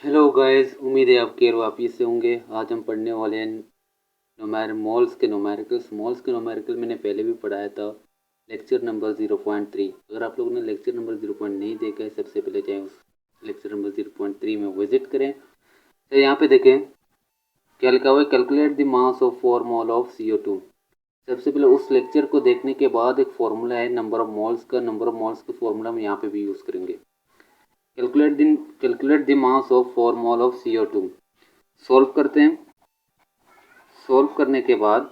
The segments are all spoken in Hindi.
हेलो गाइस, उम्मीद है आप केयर वापिस से होंगे। आज हम पढ़ने वाले हैं मोल्स के नोमेरिकल मैंने पहले भी पढ़ाया था, लेक्चर नंबर 0.3। अगर आप लोगों ने लेक्चर नंबर 0. नहीं देखा है, सबसे पहले जाएँ उस लेक्चर नंबर 0.3 में विजिट करें। तो यहाँ पे देखें क्या लिखा हुआ है, calculate the mass of 4 mole of CO2। सबसे पहले उस लेक्चर को देखने के बाद एक फॉर्मूला है नंबर ऑफ मोल्स का फॉर्मूला हम यहाँ पे भी यूज़ करेंगे। Calculate the mass of 4 mole of CO2। Solve करते हैं। सॉल्व करने के बाद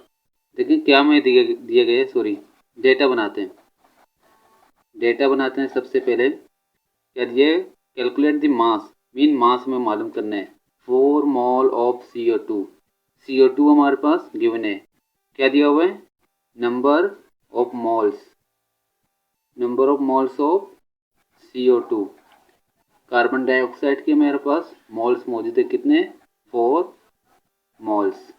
देखिए क्या में दिए गए डेटा बनाते हैं। सबसे पहले क्या दिए, कैलकुलेट द मास, मीन मास में मालूम करना है 4 मोल ऑफ CO2 हमारे पास गिवन है। क्या दिया हुआ है, number of moles of CO2। Carbon dioxide के मेरे पास मोल्स मौजूद है, कितने, 4 मोल्स।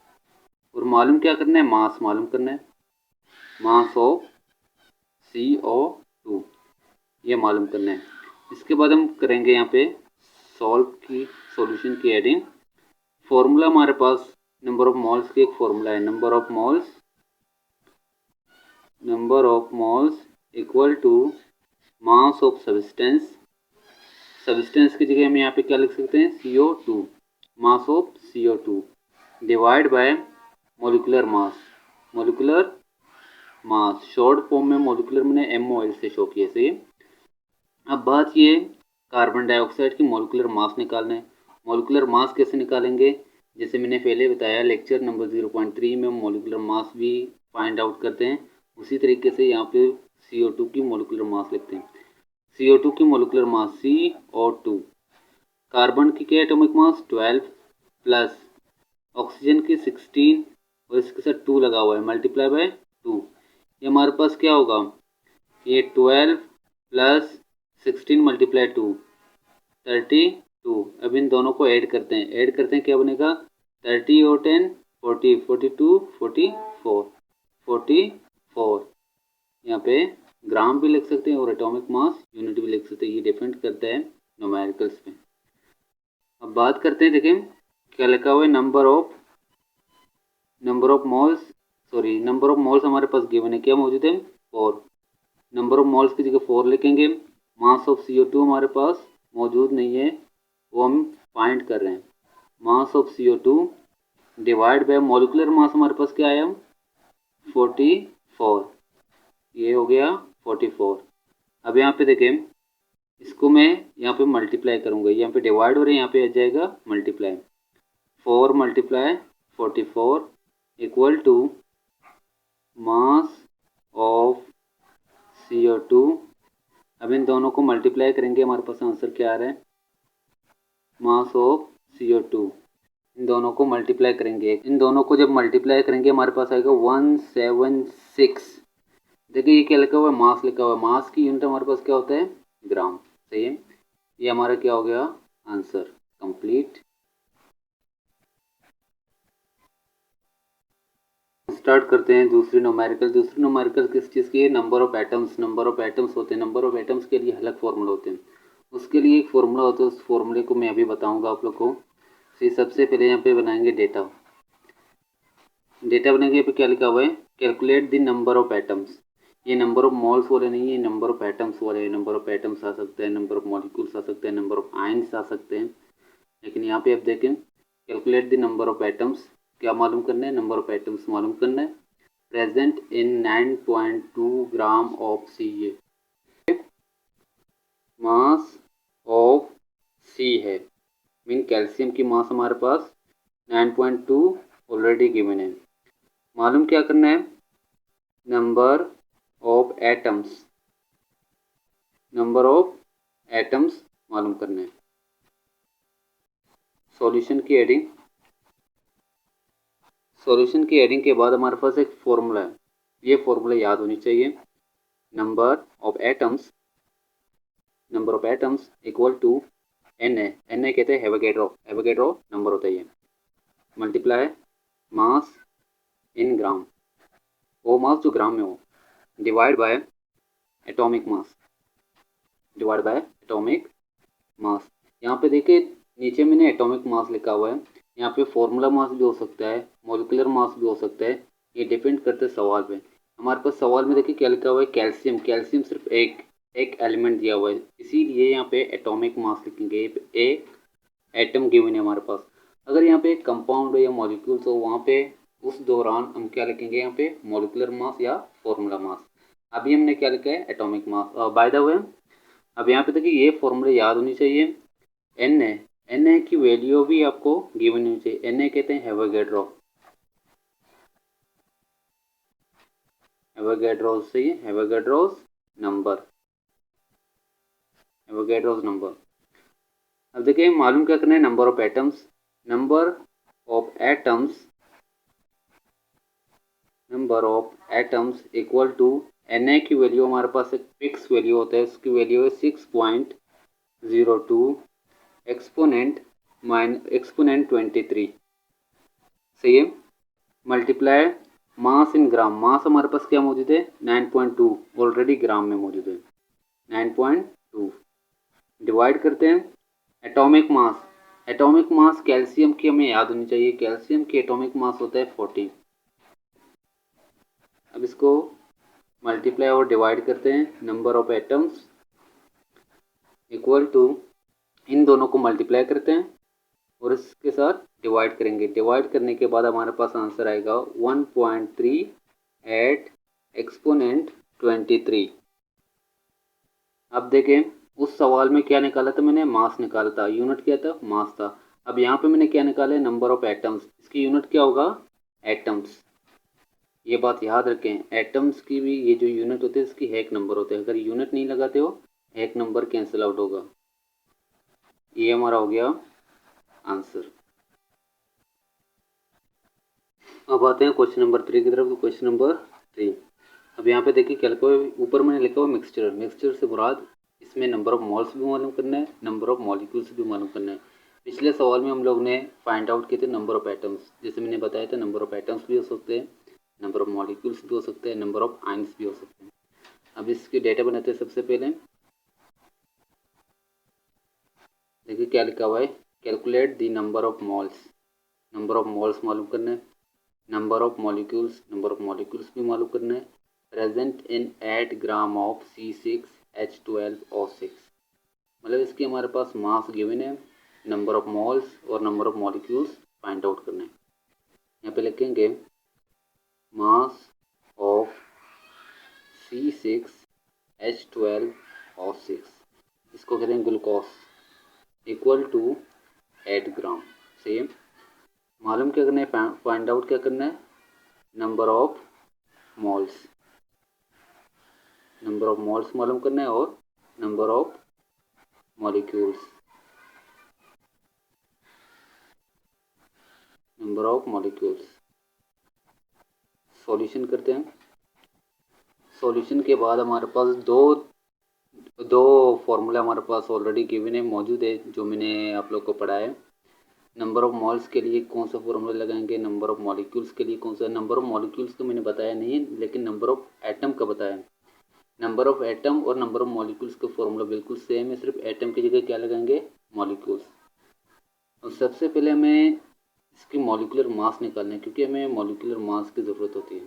और मालूम क्या करना है, मास मालूम करना है, मास ऑफ CO2 ये मालूम करना है। इसके बाद हम करेंगे यहाँ पे सॉल्यूशन की एडिंग। फॉर्मूला हमारे पास नंबर ऑफ मोल्स की एक फॉर्मूला है, number of moles equal to mass of substance की जगह हम यहाँ पे क्या लिख सकते हैं, CO2, mass of CO2 divide by molecular mass short form में मोलिकुलर मैंने MOL से शो किया सही। अब बात ये कार्बन डाइऑक्साइड की मोलिकुलर मास निकालना है। मोलिकुलर मास कैसे निकालेंगे, जैसे मैंने पहले बताया लेक्चर नंबर 0.3 में मोलिकुलर मास भी फाइंड आउट करते हैं, उसी तरीके से यहाँ पे CO2 की मोलिकुलर मास लिखते हैं। CO2 की मोलिकुलर मास CO2, कार्बन की क्या एटॉमिक मास 12 प्लस ऑक्सीजन की 16 और इसके साथ 2 लगा हुआ है, मल्टीप्लाई बाय 2। ये हमारे पास क्या होगा, ये 12 प्लस 16 मल्टीप्लाई 2 32। अब इन दोनों को ऐड करते हैं क्या बनेगा, 30 और 10 40 42 44। यहाँ पे ग्राम भी लिख सकते हैं और एटॉमिक मास यूनिट भी लिख सकते हैं, ये डिपेंड करता है न्यूमेरिकल्स पे। अब बात करते हैं, देखें क्या लिखा हुआ है, नंबर ऑफ मोल्स हमारे पास गिवन है, क्या मौजूद है, 4। नंबर ऑफ मोल्स की जगह 4 लिखेंगे। मास ऑफ CO2 हमारे पास मौजूद नहीं है, वो हम फाइंड कर रहे हैं। मास of CO2 divide by molecular mass हमारे पास क्या आया, 44, ये हो गया 44। अब यहाँ पे देखें, इसको मैं यहाँ पे मल्टीप्लाई करूँगा, यहाँ पे डिवाइड हो रहा है, यहाँ पे आ जाएगा multiply, 4 multiply 44 equal to mass of CO2। अब इन दोनों को मल्टीप्लाई करेंगे, हमारे पास आंसर क्या आ रहा है, मास ऑफ CO2। इन दोनों को मल्टीप्लाई करेंगे, इन दोनों को जब मल्टीप्लाई करेंगे हमारे पास आएगा 176। देखिए ये क्या लिखा हुआ है, मास लिखा हुआ है, मास की यूनिट हमारे पास क्या होता है, ग्राम, सही है। ये हमारा क्या हो गया, आंसर कंप्लीट। स्टार्ट करते हैं दूसरी न्यूमेरिकल किस चीज़ की है, नंबर ऑफ एटम्स होते हैं। नंबर ऑफ एटम्स के लिए अलग फॉर्मूला होते हैं, उसके लिए एक फॉर्मूला होता है, उस फॉर्मूले को मैं अभी बताऊंगा आप लोग को। फिर सबसे पहले यहाँ पे बनाएंगे डेटा बनाएंगे। यहाँ पे क्या लिखा हुआ है, calculate the number of atoms. ये नंबर ऑफ मोल्स वाले नहीं है, नंबर ऑफ एटम्स वाले। नंबर ऑफ एटम्स आ सकते हैं, नंबर ऑफ मॉलिक्यूल्स आ सकते हैं, नंबर ऑफ आयंस आ सकते हैं, लेकिन यहाँ पे आप देखें calculate the number of atoms, क्या मालूम करना है, नंबर ऑफ एटम्स मालूम करना है। Present in 9.2 gram of Ca, mass of C है, मीन कैल्शियम की मास हमारे पास 9.2 ऑलरेडी गिवन है। मालूम क्या करना है, नंबर ऑफ एटम्स मालूम करना है। सॉल्यूशन की एडिंग के बाद हमारे पास एक फॉर्मूला है, ये फॉर्मूला याद होनी चाहिए। Number of atoms equal to Na कहते हैं एवोगैड्रो नंबर होता है ये, मल्टीप्लाई मास इन ग्राम, वो मास जो ग्राम में हो, डिवाइड बाय एटॉमिक मास। यहाँ पे देखिए नीचे मैंने एटॉमिक मास लिखा हुआ है, यहाँ पे फॉर्मूला मास भी हो सकता है, मॉलिक्यूलर मास भी हो सकता है, ये डिपेंड करते हैं सवाल पे। हमारे पास सवाल में देखिए क्या लिखा हुआ है, कैल्शियम। कैल्शियम सिर्फ एक एलिमेंट दिया हुआ है, इसीलिए यहाँ पे एटॉमिक मास लिखेंगे, एक एटम गिवन है हमारे पास। अगर यहाँ पे एक कंपाउंड हो या मॉलिक्यूल्स हो, वहाँ पे उस दौरान हम क्या लिखेंगे, यहाँ पे मॉलिक्यूलर मास या फॉर्मूला मास। अभी हमने क्या लिखा है, atomic mass. By the way अब यहाँ पे देखिए ये फॉर्मूले याद होनी चाहिए। एन ए की वैल्यू भी आपको गिवन होनी चाहिए। एन ए कहते हैं एवोगैड्रोस से ही एवोगैड्रोस नंबर। अब देखिए मालूम क्या करना है, number of atoms. Number of atoms equal to N A की वैल्यू हमारे पास एक फिक्स वैल्यू होता है, उसकी वैल्यू है 6.02 एक्सपोनेंट 23। सही है। मल्टीप्लाई मास इन ग्राम। मास हमारे पास क्या मौजूद है, 9.2, ऑलरेडी ग्राम में मौजूद है 9.2। डिवाइड करते हैं atomic mass. Atomic mass calcium की हमें याद होनी चाहिए, कैल्शियम की एटॉमिक मास होता है 40। अब इसको मल्टीप्लाई और डिवाइड करते हैं, number of atoms equal to, इन दोनों को मल्टीप्लाई करते हैं और इसके साथ डिवाइड करेंगे। डिवाइड करने के बाद हमारे पास आंसर आएगा 1.38 एक्सपोनेंट 23। अब देखें उस सवाल में क्या निकाला था मैंने, मास निकाला था, यूनिट क्या था, मास था। अब यहाँ पे मैंने क्या निकाला है, नंबर ऑफ एटम्स, इसकी यूनिट क्या होगा, एटम्स। ये बात याद रखें, एटम्स की भी ये जो यूनिट होते हैं इसकी एक नंबर होते हैं, अगर यूनिट नहीं लगाते हो एक नंबर कैंसिल आउट होगा। ये हमारा हो गया आंसर। अब आते हैं क्वेश्चन नंबर 3 की तरफ। क्वेश्चन नंबर 3, अब यहाँ पे देखिए क्या लिखा हुआ है, ऊपर मैंने लिखा हुआ मिक्सचर। मिक्सचर से मुराद इसमें नंबर ऑफ मोल्स भी मालूम करना है, नंबर ऑफ मॉलिक्यूल्स भी मालूम करना है। पिछले सवाल में हम लोग ने फाइंड आउट किए थे नंबर ऑफ एटम्स, जैसे मैंने बताया था नंबर ऑफ एटम्स भी हो सकते हैं, नंबर ऑफ मॉलिक्यूल्स भी हो सकते हैं, नंबर ऑफ आयन्स भी हो सकते हैं। अब इसकी डेटा बनाते हैं। सबसे पहले देखिए क्या लिखा हुआ है, calculate the number of moles. Number of moles मालूम करना है, नंबर ऑफ मॉलिक्यूल्स भी मालूम करना है। Present in 8 gram of C6H12O6, मतलब इसकी हमारे पास मास गिवन है, नंबर ऑफ मोल्स और number of molecules find out करना है। यहाँ पे लिखेंगे मास ऑफ C6H12O6, इसको कहते हैं glucose, equal to 8 gram. Same मालूम क्या करना है, फाइंड आउट क्या करना है, नंबर ऑफ मोल्स मालूम करना है और नंबर ऑफ मॉलिक्यूल्स सॉल्यूशन करते हैं। सॉल्यूशन के बाद हमारे पास दो फॉर्मूला हमारे पास ऑलरेडी गिवन है, मौजूद है, जो मैंने आप लोग को पढ़ाया है। नंबर ऑफ मोल्स के लिए कौन सा फॉर्मूला लगाएंगे, नंबर ऑफ मॉलिक्यूल्स के लिए कौन सा। नंबर ऑफ मॉलिक्यूल्स तो मैंने बताया नहीं है, लेकिन नंबर ऑफ एटम का बताया। नंबर ऑफ एटम और नंबर ऑफ मॉलिक्यूल्स का फॉर्मूला बिल्कुल सेम है, सिर्फ एटम की जगह क्या लगाएंगे, मॉलिक्यूल्स। और सबसे पहले हमें इसकी मॉलिक्यूलर मास निकालना है, क्योंकि हमें मॉलिक्यूलर मास की ज़रूरत होती है।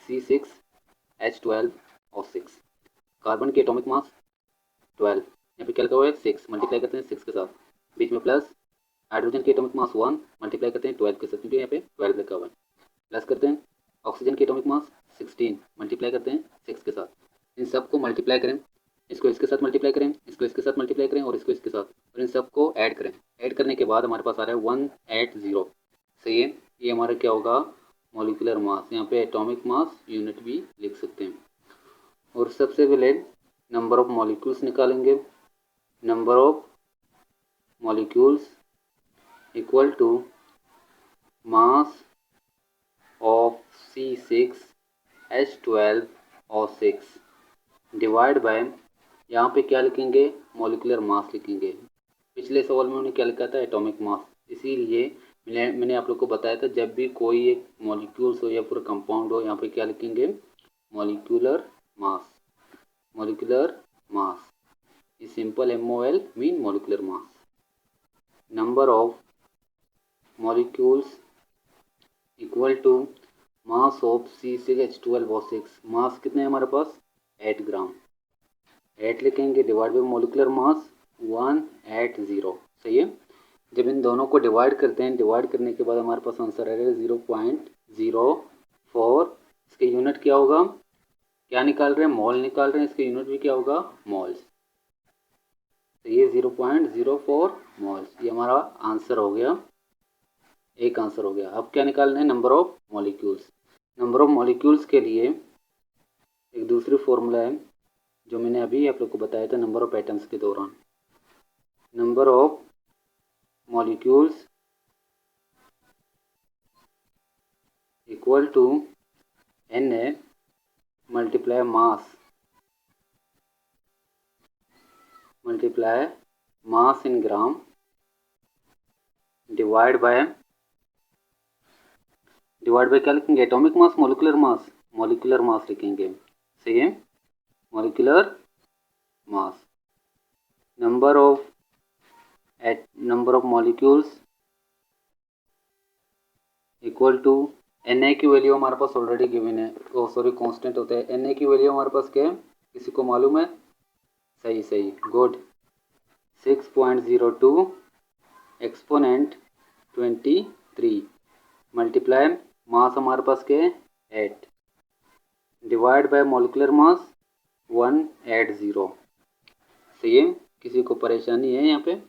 C6H12O6, कार्बन की एटॉमिक मास 12, यहाँ पे क्या लिखा हुआ है 6, मल्टीप्लाई करते हैं 6 के साथ, बीच में प्लस। हाइड्रोजन की एटॉमिक मास 1, मल्टीप्लाई करते हैं 12 के साथ, क्योंकि यहाँ पे 12 लिखा हुआ है। प्लस करते हैं ऑक्सीजन की एटॉमिक मास 16, मल्टीप्लाई करते हैं 6 के साथ। इन सब को मल्टीप्लाई करें, इसको इसके साथ मल्टीप्लाई करें, इसको इसके साथ मल्टीप्लाई करें और इसको इसके साथ, और इन सबको ऐड करें। ऐड करने के बाद हमारे पास आ रहा है 180। सही है, ये हमारा क्या होगा, मॉलिक्यूलर मास। यहाँ पे एटॉमिक मास यूनिट भी लिख सकते हैं। और सबसे पहले नंबर ऑफ मॉलिक्यूल्स निकालेंगे। Number of molecules equal to mass of C6H12O6 divide by, यहाँ पे क्या लिखेंगे, मॉलिक्यूलर मास लिखेंगे। पिछले सवाल में उन्होंने क्या लिखा था, एटॉमिक मास, इसीलिए मैंने आप लोग को बताया था जब भी कोई एक मॉलिक्यूल्स हो या पूरा कंपाउंड हो, यहाँ पे क्या लिखेंगे, मॉलिक्यूलर मास। ये simple MOL mean molecular mass. Number of molecules equal to mass of C6H12O6। Mass कितने हैं हमारे पास? 8 ग्राम। 8 लिखेंगे डिवाइड बाई मोलिकुलर मास 180। सही है। जब इन दोनों को डिवाइड करते हैं, डिवाइड करने के बाद हमारे पास आंसर आएगा 0.04। इसके यूनिट क्या होगा? क्या निकाल रहे हैं? मोल निकाल रहे हैं। इसका यूनिट भी क्या होगा? मोल्स। तो ये 0.04 मोल्स, ये हमारा आंसर हो गया। एक आंसर हो गया। अब क्या निकालना है? Number of molecules. Number of molecules के लिए एक दूसरी फॉर्मूला है जो मैंने अभी आप लोग को बताया था नंबर ऑफ एटम्स के दौरान। Number of molecules equal to Na multiply mass in gram divide by क्या लिखेंगे? Atomic mass, molecular mass? Molecular mass लिखेंगे। सही है, molecular mass. Number of molecules equal to Na की वैल्यू हमारे पास ऑलरेडी गिवन है, कांस्टेंट होता है। Na की वैल्यू हमारे पास क्या है? किसी को मालूम है? सही, गुड। 6.02 एक्सपोनेंट 23 मल्टीप्लाई मास हमारे पास क्या है? 8 डिवाइड बाय मॉलिकुलर मास 180। सही है। किसी को परेशानी है यहाँ पे?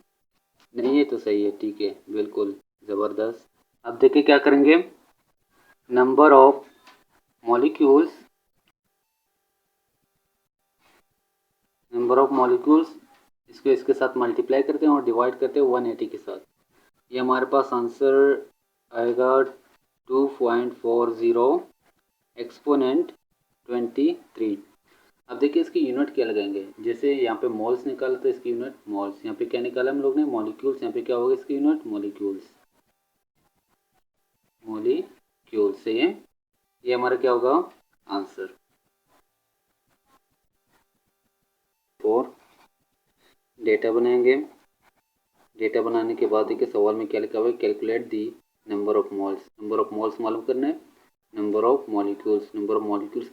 नहीं है तो सही है, ठीक है, बिल्कुल ज़बरदस्त। अब देखिए क्या करेंगे। नंबर ऑफ मॉलिक्यूल्स इसको इसके साथ मल्टीप्लाई करते हैं और डिवाइड करते हैं 180 के साथ। ये हमारे पास आंसर आएगा 2.40 एक्सपोनेंट 23। अब देखिए इसकी यूनिट क्या लगाएंगे। जैसे यहाँ पे मोल्स निकाला तो इसकी यूनिट मोल्स, यहाँ पे क्या निकाला हम लोग ने? मॉलिक्यूल्स। यहाँ पे क्या होगा इसकी यूनिट? मॉलिक्यूल्स। सही है। ये हमारा क्या होगा? आंसर। और डेटा बनाएंगे। डेटा बनाने के बाद देखिए सवाल में क्या लिखा हुआ है? Calculate the number of moles. Number of moles मालूम करना है। नंबर ऑफ मॉलिक्यूल्स भी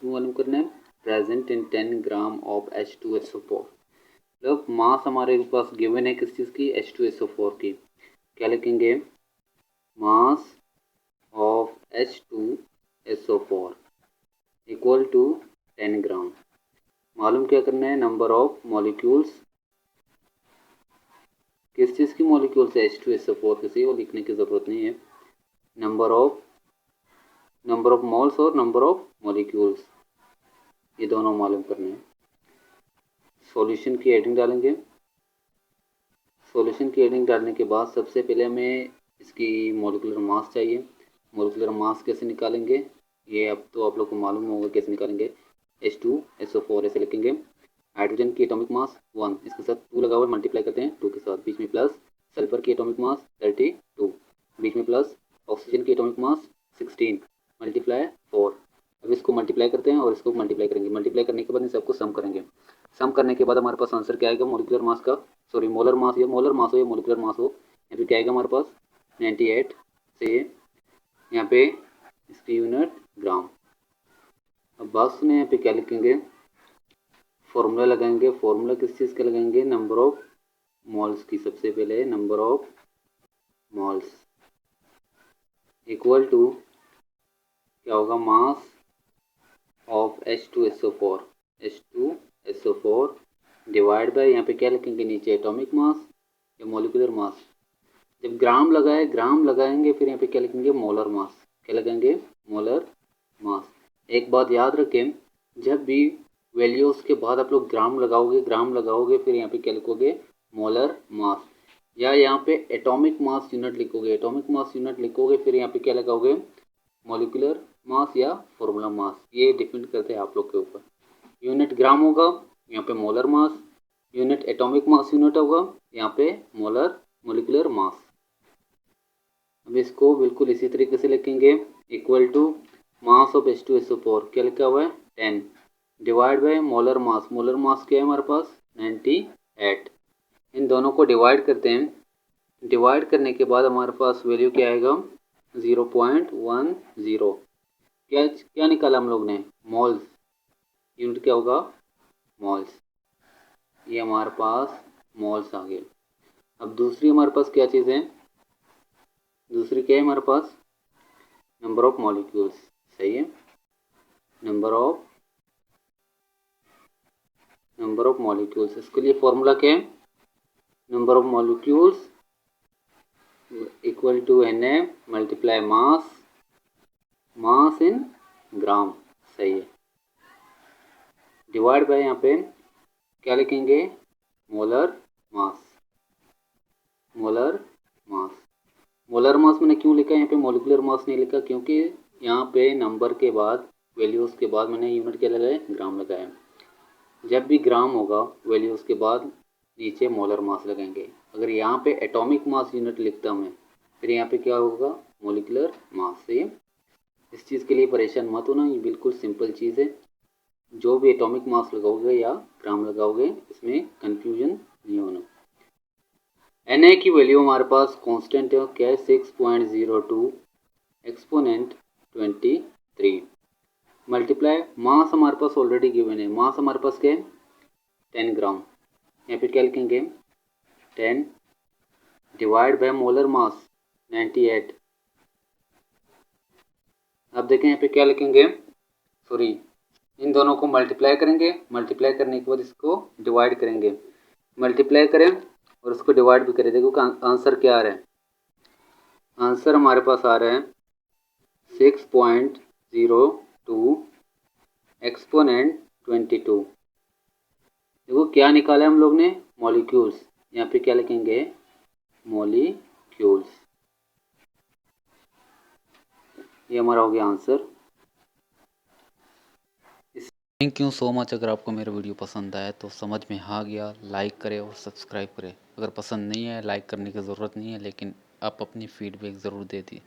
मालूम करना है। Present in 10 gram of H2SO4। मतलब मास हमारे पास गिवन है किस चीज़ की? H2SO4 की। क्या लिखेंगे? Mass of H2SO4 equal to 10 gram. मालूम क्या करना है? Number of molecules. किस चीज़ की मॉलिक्यूल्स है? H2SO4 किसी को लिखने की ज़रूरत नहीं है। नंबर ऑफ मोल्स और नंबर ऑफ मॉलिक्यूल्स, ये दोनों मालूम करने हैं। सॉल्यूशन की हेडिंग डालेंगे। सॉल्यूशन की हेडिंग डालने के बाद सबसे पहले हमें इसकी मॉलिकुलर मास चाहिए। मॉलिकुलर मास कैसे निकालेंगे? ये अब तो आप लोग को मालूम होगा कैसे निकालेंगे। H2SO4 ऐसे लिखेंगे। हाइड्रोजन की एटॉमिक मास 1, इसके साथ 2 लगा हुआ मल्टीप्लाई करते हैं 2 के साथ, बीच में प्लस। सल्फर की एटॉमिक मास 32, बीच में प्लस। ऑक्सीजन की एटॉमिक मास 16 मल्टीप्लाई 4। अब इसको मल्टीप्लाई करते हैं और इसको मल्टीप्लाई करेंगे। मल्टीप्लाई करने के बाद इन सबको सम करेंगे। सम करने के बाद हमारे पास आंसर क्या आएगा? मोलिकुलर मास का मोलर मास या मोलिकुलर मास हो, यहाँ पे क्या आएगा हमारे पास? 98 से यहाँ पे इसकी यूनिट ग्राम। अब बात सुने, यहाँ पे क्या लिखेंगे? फॉर्मूला लगाएंगे। फॉर्मूला किस चीज़ का लगाएंगे? नंबर ऑफ मोल्स की। सबसे पहले number of moles equal to क्या होगा? मास ऑफ H2SO4 डिवाइड बाय यहाँ पे क्या लिखेंगे नीचे? एटॉमिक मास या मोलिकुलर मास। जब ग्राम लगाएंगे फिर यहाँ पे क्या लिखेंगे? Molar mass. क्या लगाएंगे? Molar mass. एक बात याद रखें, जब भी वैल्यूज के बाद आप लोग ग्राम लगाओगे फिर यहाँ पे क्या लिखोगे? Molar mass. या यहाँ पे एटॉमिक मास यूनिट लिखोगे फिर यहाँ पे क्या लगाओगे? मॉलिकुलर मास या फॉर्मूला मास। ये डिपेंड करते हैं आप लोग के ऊपर। यूनिट ग्राम होगा, यहाँ पे molar mass. Unit atomic mass unit होगा, यहाँ पे मोलिकुलर मास। अब इसको बिल्कुल इसी तरीके से लिखेंगे। Equal to mass of H2SO4 क्या लिखा हुआ है? 10 divide by molar mass. Molar mass क्या है हमारे पास? 98। इन दोनों को डिवाइड करते हैं डिवाइड करने के बाद हमारे पास वैल्यू क्या आएगा 0.10। क्या क्या निकाला हम लोग ने मोल्स, यूनिट क्या होगा मोल्स। ये हमारे पास मोल्स आ गए। अब दूसरी हमारे पास क्या चीज़ है, दूसरी क्या है हमारे पास नंबर ऑफ मॉलिक्यूल्स। सही है, नंबर ऑफ मॉलिक्यूल्स। इसके लिए फॉर्मूला क्या है, number of molecules equal to Na multiply mass in gram. सही है, डिवाइड बाय यहाँ पे क्या लिखेंगे मोलर मास। मोलर मास मैंने क्यों लिखा यहाँ पे मोलिकुलर मास नहीं लिखा, क्योंकि यहाँ पे नंबर के बाद वैल्यूज़ के बाद मैंने यूनिट क्या लगाया ग्राम लगाया। जब भी ग्राम होगा वैल्यूज़ के बाद नीचे मोलर मास लगाएंगे। अगर यहाँ पे एटॉमिक मास यूनिट लिखता मैं, फिर यहाँ पे क्या होगा मोलिकुलर मास। सही है, इस चीज़ के लिए परेशान मत होना, ये बिल्कुल सिंपल चीज़ है। जो भी एटॉमिक मास लगाओगे या ग्राम लगाओगे इसमें कंफ्यूजन नहीं होना। Na की वैल्यू हमारे पास कांस्टेंट है, क्या है 6.02 एक्सपोनेंट 23 मल्टीप्लाई मास हमारे पास ऑलरेडी गिवन है। मास हमारे पास क्या है 10 ग्राम। यहाँ पे क्या लिखेंगे 10 डिवाइड बाय मोलर मास 98। अब देखें यहाँ पे क्या लिखेंगे, सॉरी इन दोनों को मल्टीप्लाई करेंगे, मल्टीप्लाई करने के बाद इसको डिवाइड करेंगे। मल्टीप्लाई करें और उसको डिवाइड भी करें, देखो आंसर क्या आ रहा है। आंसर हमारे पास आ रहा है 6.02 एक्सपोनेंट 22। देखो क्या निकाला है हम लोग ने मॉलिक्यूल्स, यहाँ पे क्या लिखेंगे मॉलिक्यूल्स। ये हमारा हो गया answer. Thank you so much. अगर आपको मेरा वीडियो पसंद आया तो समझ में आ गया लाइक करें और सब्सक्राइब करें। अगर पसंद नहीं है लाइक करने की ज़रूरत नहीं है, लेकिन आप अपनी फीडबैक ज़रूर दे दी।